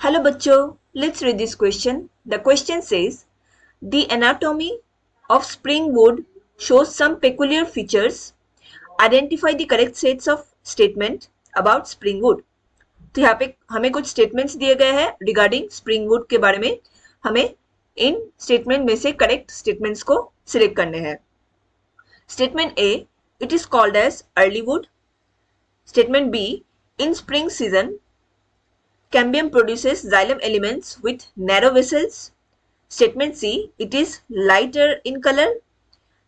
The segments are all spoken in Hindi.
Hello bachcho, let's read this question. The question says, the anatomy of spring wood shows some peculiar features. Identify the correct sets of statement about spring wood. तो यहाँ पे हमें कुछ स्टेटमेंट्स दिए गए हैं रिगार्डिंग स्प्रिंग वुड के बारे में. हमें इन स्टेटमेंट में से करेक्ट स्टेटमेंट्स को सिलेक्ट करने हैं. Statement A, it is called as early wood. Statement B, in spring season Cambium produces xylem elements with narrow vessels. Statement C, it is lighter in color.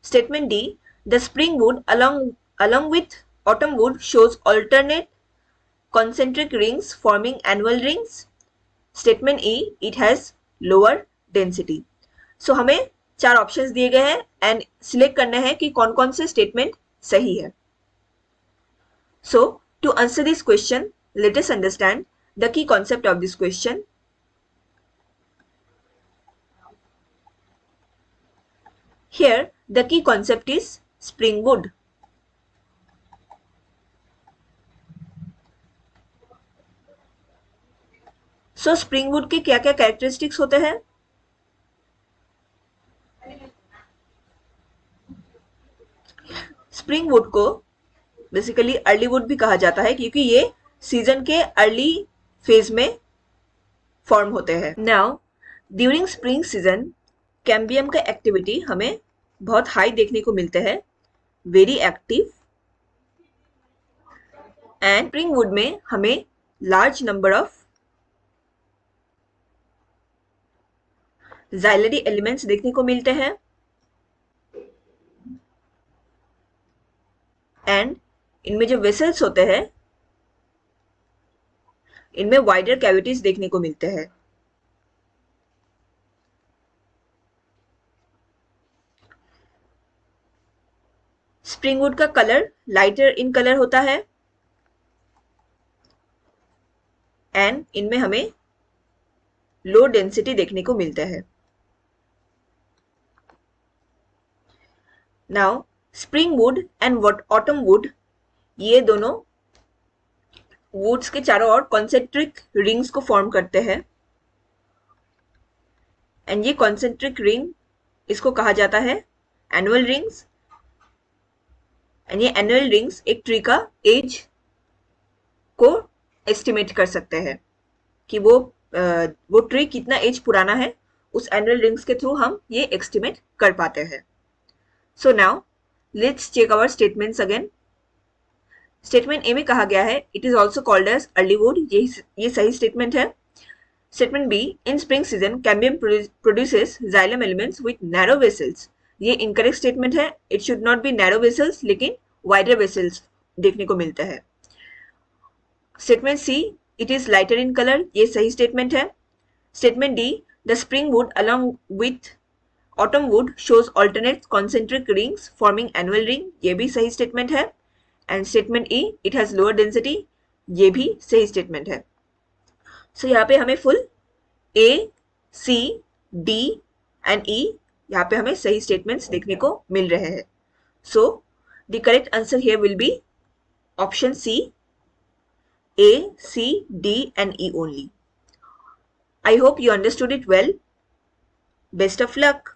Statement D, the spring wood along with autumn wood shows alternate concentric rings forming annual rings. Statement E, it has lower density. So हमें 4 ऑप्शंस दिए गए हैं एंड सिलेक्ट करना है कि कौन कौन से स्टेटमेंट सही है. So to answer this question, let us understand the key concept of this question. Here the key concept is spring wood. So spring wood के क्या क्या characteristics होते हैं? स्प्रिंग वुड को बेसिकली अर्ली वुड भी कहा जाता है क्योंकि ये सीजन के अर्ली फेज में फॉर्म होते हैं. Now during spring season cambium का एक्टिविटी हमें बहुत हाई देखने को मिलते हैं, very active. And spring would में हमें large number of xylary elements देखने को मिलते हैं. एंड इनमें जो वेसल्स होते हैं इनमें वाइडर कैविटीज देखने को मिलते हैं. स्प्रिंग वुड का कलर लाइटर इन कलर होता है एंड इनमें हमें लो डेंसिटी देखने को मिलता है. Now spring would and autumn would, ये दोनों वुड्स के चारों ओर कॉन्सेंट्रिक रिंग्स को फॉर्म करते हैं. एंड ये कॉन्सेंट्रिक रिंग इसको कहा जाता है एनुअल रिंग्स. एंड ये एनुअल रिंग्स एक ट्री का एज को एस्टिमेट कर सकते हैं कि वो ट्री कितना एज पुराना है. उस एनुअल रिंग्स के थ्रू हम ये एस्टिमेट कर पाते हैं. So now let's check our statements again. Statement A में कहा गया है it is also called as early wood. ये सही स्टेटमेंट है. Statement B, in spring season cambium produces xylem elements with narrow vessels. ये इनकरेक्ट स्टेटमेंट है. It should not be narrow vessels लेकिन वाइडर वेसल्स देखने को मिलता है. Statement C, it is lighter in colour. ये सही स्टेटमेंट है. Statement D, the spring wood along with autumn wood shows alternate concentric rings forming annual ring. ये भी सही स्टेटमेंट है. And statement E, it has lower density. ये भी सही स्टेटमेंट है. सो यहाँ पे हमें full A, C, D and E यहाँ पे हमें सही स्टेटमेंट्स देखने को मिल रहे हैं. So the correct answer here will be option C, A, C, D and E only. I hope you understood it well. Best of luck.